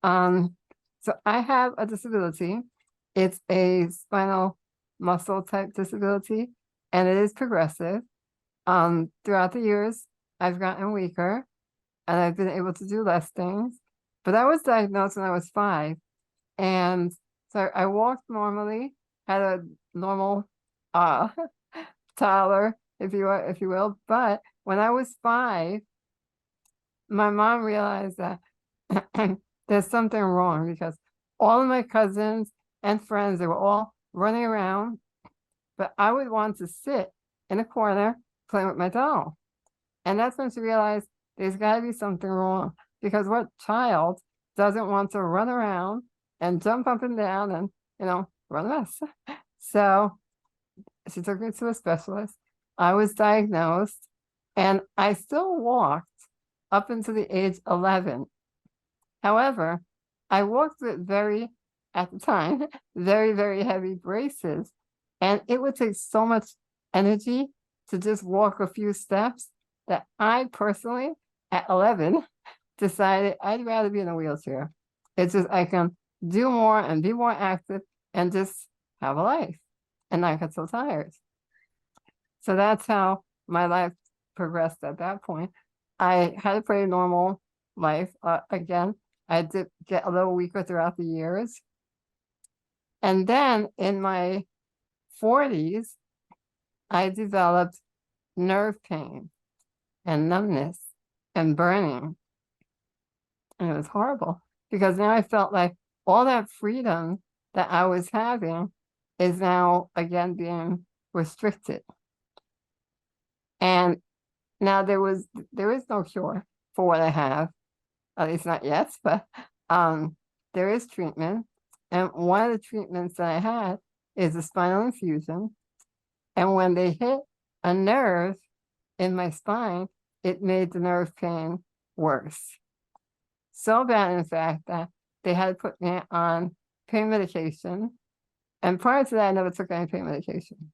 So I have a disability. It's a spinal muscle type disability, and it is progressive. Throughout the years, I've gotten weaker and I've been able to do less things. But I was diagnosed when I was 5. And so I walked normally, had a normal uh toddler, if you will. But when I was 5, my mom realized that there's something wrong because all of my cousins and friends, they were all running around, but I would want to sit in a corner playing with my doll. And that's when she realized there's got to be something wrong because what child doesn't want to run around and jump up and down and, run a mess? So she took me to a specialist. I was diagnosed and I still walked up until the age 11. However, I walked with at the time, very, very heavy braces. And it would take so much energy to just walk a few steps that I personally, at 11, decided I'd rather be in a wheelchair. It's just I can do more and be more active and just have a life and not get so tired. So that's how my life progressed at that point. I had a pretty normal life. Again, I did get a little weaker throughout the years. And then in my 40s, I developed nerve pain and numbness and burning. And it was horrible because now I felt like all that freedom that I was having is now again being restricted. And now there is no cure for what I have, at least not yet, but there is treatment. And one of the treatments that I had is a spinal infusion. And when they hit a nerve in my spine, it made the nerve pain worse. So bad, in fact, that they had to put me on pain medication. And prior to that, I never took any pain medication.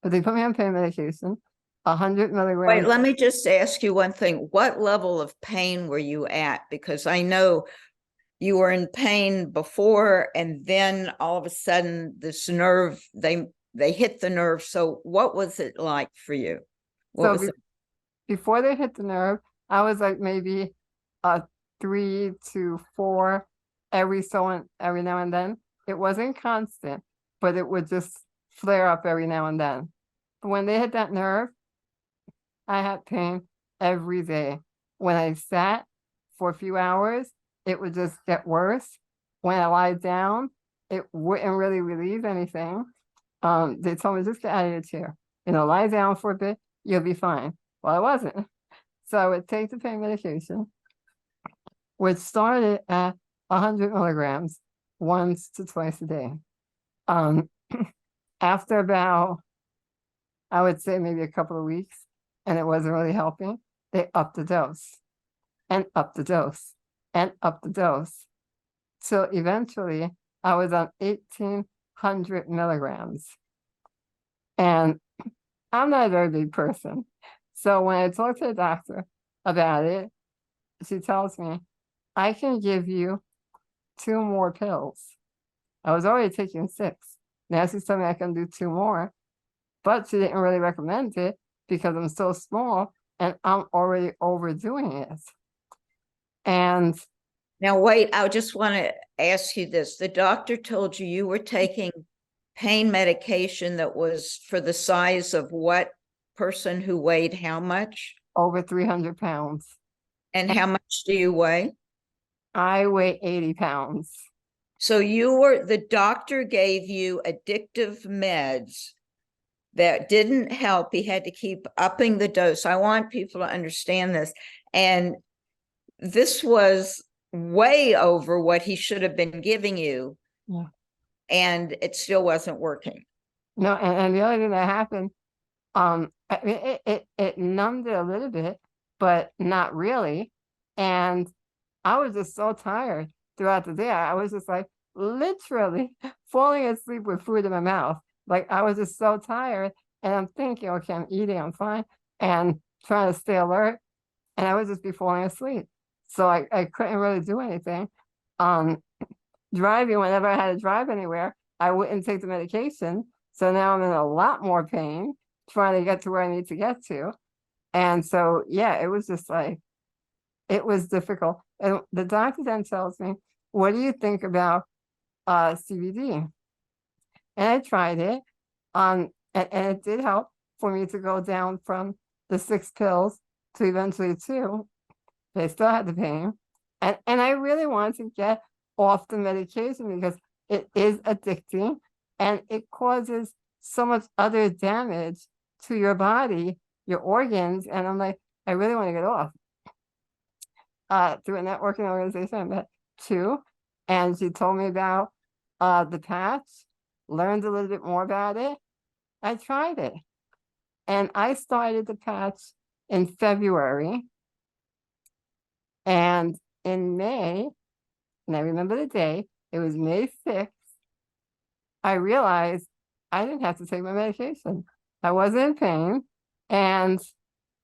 But they put me on pain medication, 100 milligrams. Wait, let me just ask you one thing. What level of pain were you at? Because I know you were in pain before, and then all of a sudden this nerve, they hit the nerve. So what was it like for you? Before they hit the nerve, I was like maybe a 3 to 4 every now and then. It wasn't constant, but it would just flare up every now and then. But when they hit that nerve, I had pain every day. When I sat for a few hours, it would just get worse. When I lie down, it wouldn't really relieve anything. They told me, just get out of your chair. Lie down for a bit, you'll be fine. Well, I wasn't. So I would take the pain medication, which started at 100 milligrams once to twice a day. After about, I would say maybe a couple of weeks, and it wasn't really helping, they upped the dose and upped the dose and upped the dose. So eventually I was on 1,800 milligrams. And I'm not a very big person. So when I talk to the doctor about it, she tells me, I can give you 2 more pills. I was already taking 6. Now she's telling me I can do 2 more, but she didn't really recommend it because I'm so small and I'm already overdoing it. And now, wait, I just want to ask you this. The doctor told you you were taking pain medication that was for the size of what person who weighed how much? Over 300 pounds. And how much do you weigh? I weigh 80 pounds. So the doctor gave you addictive meds that didn't help. He had to keep upping the dose. I want people to understand this. And this was way over what he should have been giving you. Yeah. And it still wasn't working. No, and the other thing that happened, it numbed it a little bit, but not really. And I was just so tired throughout the day. I was just like literally falling asleep with food in my mouth. Like I was just so tired, and I'm thinking, okay, I'm eating, I'm fine, and trying to stay alert, and I would just be falling asleep. So I couldn't really do anything. um driving, whenever I had to drive anywhere, I wouldn't take the medication. So now I'm in a lot more pain trying to get to where I need to get to. And so, yeah, it was just like, it was difficult. And the doctor then tells me, what do you think about CBD? And I tried it. And it did help for me to go down from the 6 pills to eventually 2. They still had the pain. And I really wanted to get off the medication because it is addicting and it causes so much other damage to your body, your organs. And I'm like, I really want to get off. Through a networking organization, I met 2, and she told me about the patch, learned a little bit more about it. I tried it. And I started the patch in February. And in May, and I remember the day, it was May 6th, I realized I didn't have to take my medication. I wasn't in pain. And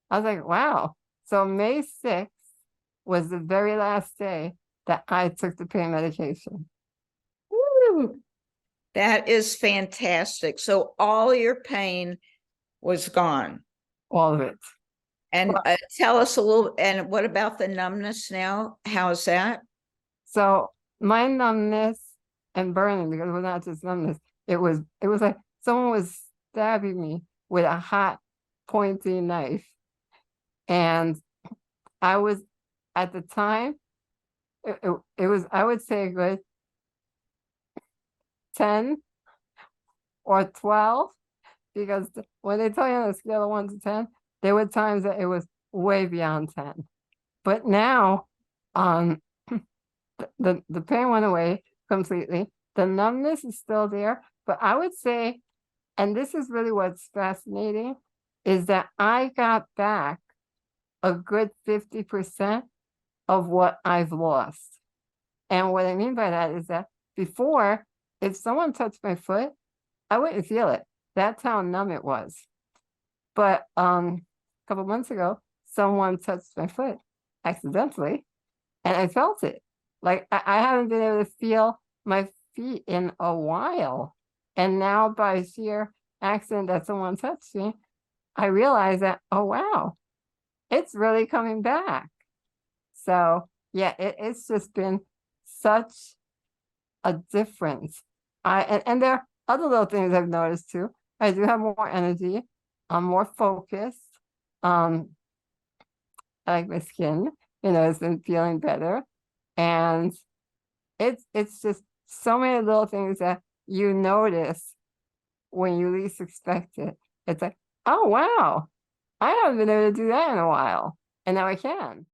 I was like, wow. So May 6th was the very last day that I took the pain medication. Woo! That is fantastic. So all your pain was gone. All of it. And tell us a little, and what about the numbness now? How's that? So my numbness and burning, because it was not just numbness, it was like someone was stabbing me with a hot, pointy knife. And I was, at the time, it was, I would say, a good 10 or 12, because when they tell you on a scale of 1 to 10, there were times that it was way beyond 10. But now, the pain went away completely. The numbness is still there, but I would say, and this is really what's fascinating, is that I got back a good 50% of what I've lost. And what I mean by that is that before, if someone touched my foot, I wouldn't feel it. That's how numb it was. But a couple months ago, someone touched my foot accidentally, and I felt it. Like I haven't been able to feel my feet in a while. And now by sheer accident that someone touched me, I realize that, oh wow, it's really coming back. So yeah, it's just been such a difference. And there are other little things I've noticed too. I do have more energy. I'm more focused. I like my skin, it's been feeling better. And it's just so many little things that you notice when you least expect it. It's like, oh wow, I haven't been able to do that in a while. And now I can.